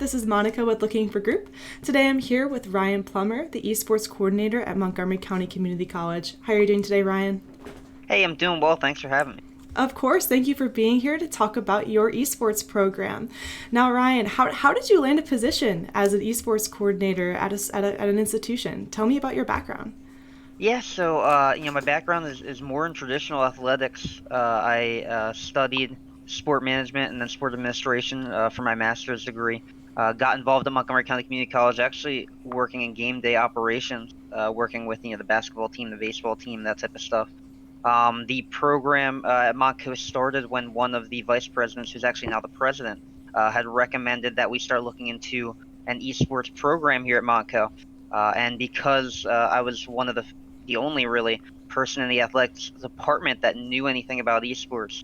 This is Monica with Looking for Group. Today I'm here with Ryan Plummer, the Esports Coordinator at Montgomery County Community College. How are you doing today, Ryan? Hey, I'm doing well. Thanks for having me. Of course, thank you for being here to talk about your esports program. Now, Ryan, how did you land a position as an esports coordinator at an institution? Tell me about your background. Yeah, so my background is more in traditional athletics. I studied sport management and then sport administration for my master's degree. Got involved at Montgomery County Community College, actually working in game day operations, working with the basketball team, the baseball team, that type of stuff. The program at Montco started when one of the vice presidents, who's actually now the president, had recommended that we start looking into an esports program here at Montco. And because I was one of the only really person in the athletics department that knew anything about esports,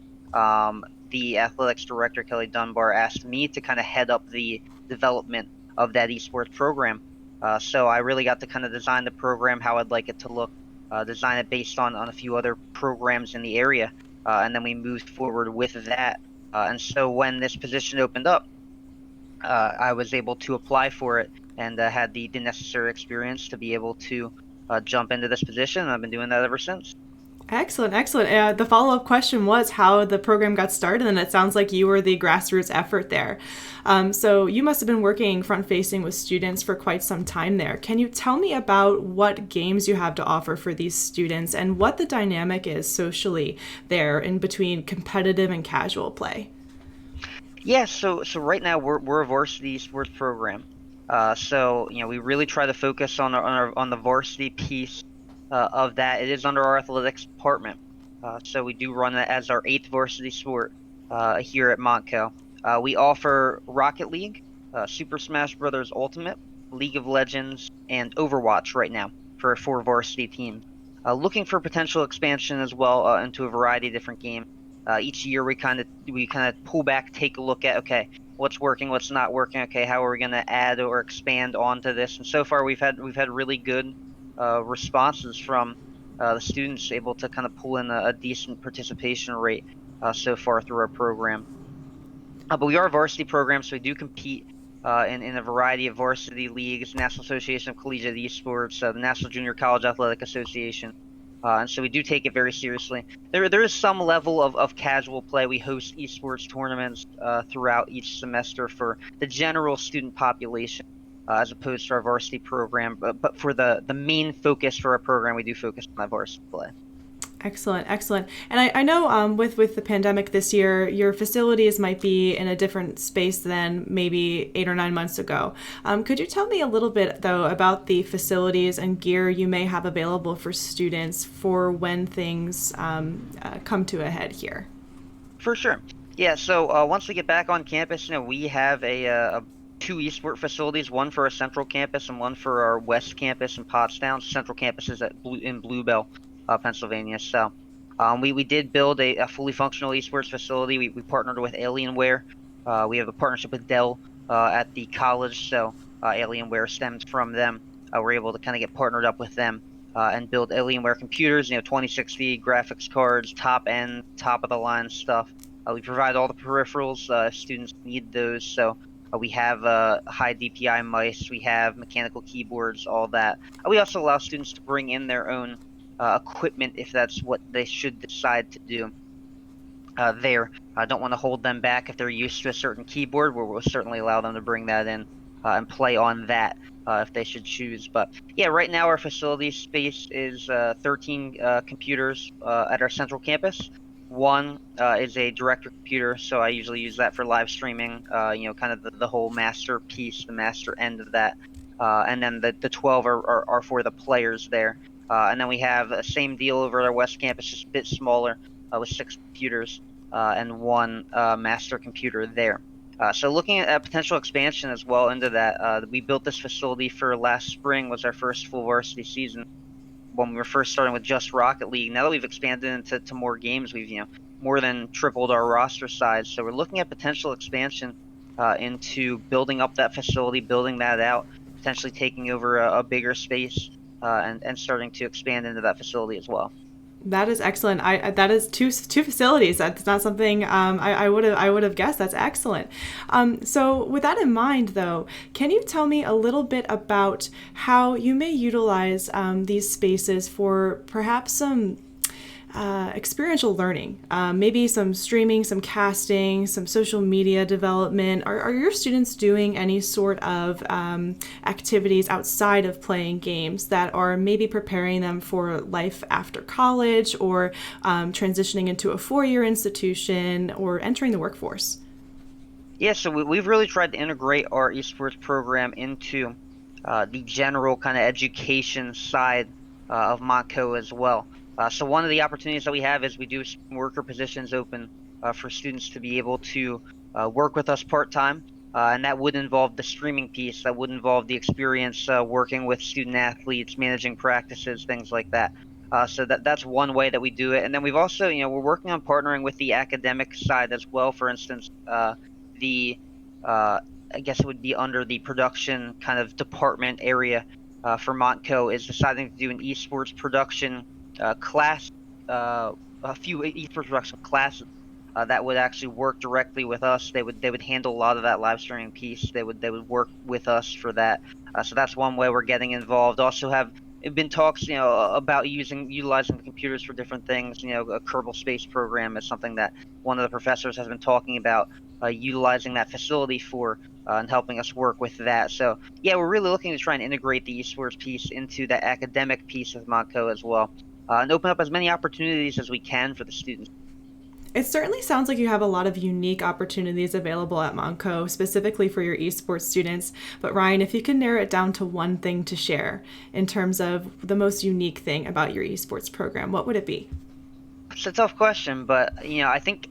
the athletics director, Kelly Dunbar, asked me to kind of head up the development of that esports program. So I really got to kind of design the program, how I'd like it to look, design it based on a few other programs in the area, and then we moved forward with that. And so when this position opened up, I was able to apply for it and had the necessary experience to be able to jump into this position. And I've been doing that ever since. Excellent, excellent. The follow-up question was how the program got started, and it sounds like you were the grassroots effort there. So you must have been working front-facing with students for quite some time there. Can you tell me about what games you have to offer for these students and what the dynamic is socially there in between competitive and casual play? Yeah, so right now we're a varsity sports program. So we really try to focus on the varsity piece of that. It is under our athletics department. So we do run it as our eighth varsity sport here at Montco. We offer Rocket League, Super Smash Bros. Ultimate, League of Legends, and Overwatch right now for four varsity teams. Looking for potential expansion as well into a variety of different games. Each year we kind of pull back, take a look at, okay, what's working, what's not working, okay, how are we going to add or expand onto this? And so far we've had really good responses from the students, able to kind of pull in a decent participation rate so far through our program. But we are a varsity program, so we do compete in a variety of varsity leagues, National Association of Collegiate Esports, the National Junior College Athletic Association. And so we do take it very seriously. There is some level of casual play. We host esports tournaments throughout each semester for the general student population, as opposed to our varsity program. But for the main focus for our program, we do focus on that varsity play. Excellent, excellent. And I know with the pandemic this year, your facilities might be in a different space than maybe 8 or 9 months ago. Could you tell me a little bit, though, about the facilities and gear you may have available for students for when things come to a head here? For sure. Yeah, so once we get back on campus, we have two esport facilities, one for our central campus and one for our west campus in Pottstown. Central campus is in Bluebell, Pennsylvania. So we did build a fully functional esports facility. We partnered with Alienware. We have a partnership with Dell at the college, so Alienware stems from them. We're able to kind of get partnered up with them and build Alienware computers, 2060 graphics cards, top end, top of the line stuff. We provide all the peripherals if students need those. So we have high DPI mice, we have mechanical keyboards, all that. We also allow students to bring in their own equipment if that's what they should decide to do there. I don't want to hold them back if they're used to a certain keyboard. We'll certainly allow them to bring that in and play on that if they should choose. But yeah, right now our facility space is 13 computers at our central campus. One is a director computer, so I usually use that for live streaming, kind of the whole master piece, the master end of that. And then the 12 are for the players there. And then we have the same deal over at our west campus, just a bit smaller, with 6 computers and one master computer there. So looking at potential expansion as well into that, we built this facility for last spring, was our first full varsity season when we were first starting with just Rocket League. Now that we've expanded into more games, we've more than tripled our roster size. So we're looking at potential expansion into building up that facility, building that out, potentially taking over a bigger space and starting to expand into that facility as well. That is excellent. That is two facilities. That's not something I would have guessed. That's excellent. So with that in mind, though, can you tell me a little bit about how you may utilize these spaces for perhaps some experiential learning, maybe some streaming, some casting, some social media development. Are your students doing any sort of activities outside of playing games that are maybe preparing them for life after college or transitioning into a four-year institution or entering the workforce? Yeah, so we've really tried to integrate our esports program into the general kind of education side of Montco as well. So one of the opportunities that we have is we do some worker positions open for students to be able to work with us part-time. And that would involve the streaming piece, that would involve the experience working with student athletes, managing practices, things like that. So that's one way that we do it. And then we've also, we're working on partnering with the academic side as well. For instance, the uh, I guess it would be under the production kind of department area for Montco is deciding to do an esports production class, a few esports production classes that would actually work directly with us. They would handle a lot of that live streaming piece. They would work with us for that. So that's one way we're getting involved. Also have been talks, about utilizing the computers for different things. A Kerbal Space program is something that one of the professors has been talking about utilizing that facility for and helping us work with that. So yeah, we're really looking to try and integrate the esports piece into the academic piece of Montco as well, and open up as many opportunities as we can for the students. It certainly sounds like you have a lot of unique opportunities available at Monco, specifically for your esports students. But Ryan, if you can narrow it down to one thing to share in terms of the most unique thing about your esports program, what would it be? It's a tough question, but I think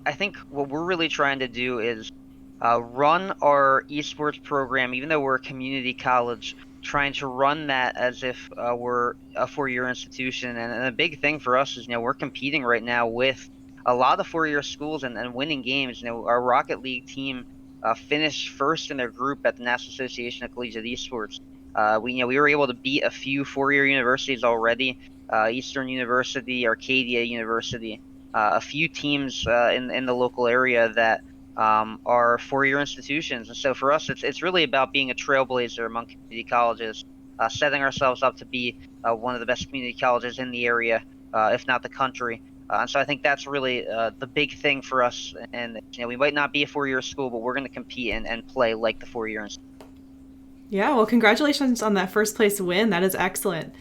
what we're really trying to do is run our esports program, even though we're a community college, trying to run that as if we're a four-year institution. And a big thing for us is, we're competing right now with a lot of four-year schools and winning games. Our Rocket League team finished first in their group at the National Association of Collegiate Esports. We were able to beat a few four-year universities already, Eastern University, Arcadia University, a few teams in the local area that are four-year institutions. And so for us, it's really about being a trailblazer among community colleges, setting ourselves up to be one of the best community colleges in the area, if not the country. And so I think that's really the big thing for us. And we might not be a four-year school, but we're going to compete and play like the four-year institution. Yeah, well, congratulations on that first place win. That is excellent.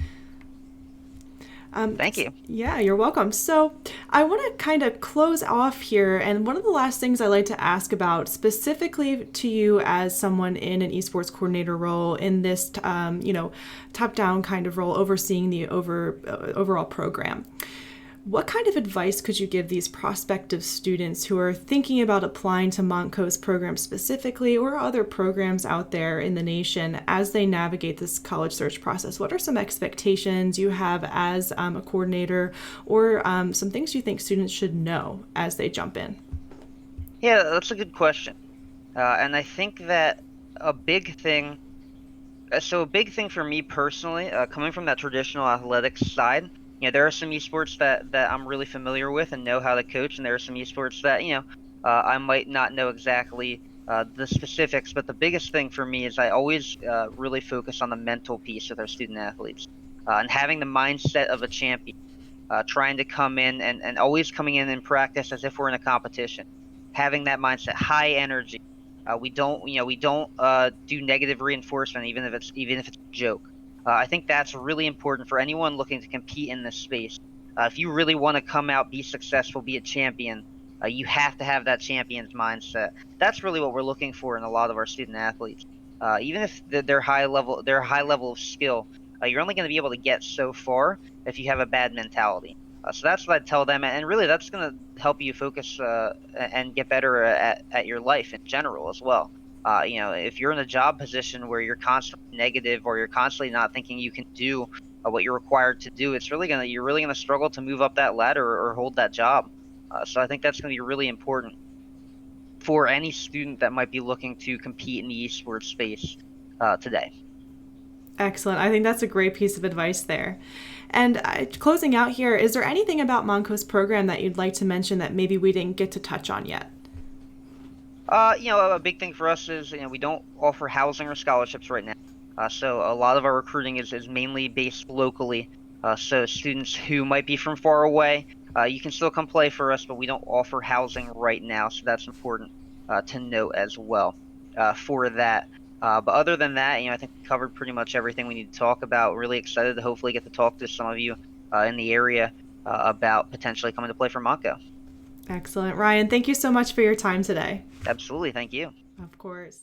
Thank you. Yeah, you're welcome. So, I want to kind of close off here. And one of the last things I like to ask about, specifically to you as someone in an esports coordinator role in this, top down kind of role, overseeing the overall program. What kind of advice could you give these prospective students who are thinking about applying to Montco's program specifically or other programs out there in the nation as they navigate this college search process? What are some expectations you have as a coordinator or some things you think students should know as they jump in? Yeah, that's a good question. And I think that a big thing so a big thing for me personally, coming from that traditional athletics side, there are some esports that I'm really familiar with and know how to coach, and there are some esports that, I might not know exactly the specifics. But the biggest thing for me is I always really focus on the mental piece with our student athletes, and having the mindset of a champion, trying to come in and always coming in practice as if we're in a competition, having that mindset, high energy. We don't do negative reinforcement, even if it's a joke. I think that's really important for anyone looking to compete in this space. If you really want to come out, be successful, be a champion, you have to have that champion's mindset. That's really what we're looking for in a lot of our student athletes. Even if they're high level of skill, you're only going to be able to get so far if you have a bad mentality. So that's what I tell them, and really that's going to help you focus and get better at your life in general as well. If you're in a job position where you're constantly negative or you're constantly not thinking you can do what you're required to do, you're really gonna struggle to move up that ladder or hold that job. So I think that's gonna be really important for any student that might be looking to compete in the esports space today. Excellent. I think that's a great piece of advice there. And closing out here, is there anything about Monco's program that you'd like to mention that maybe we didn't get to touch on yet? A big thing for us is, we don't offer housing or scholarships right now. So a lot of our recruiting is mainly based locally. So students who might be from far away, you can still come play for us, but we don't offer housing right now. So that's important to note as well for that. But other than that, I think we covered pretty much everything we need to talk about. Really excited to hopefully get to talk to some of you in the area about potentially coming to play for Monco. Excellent. Ryan, thank you so much for your time today. Absolutely. Thank you. Of course.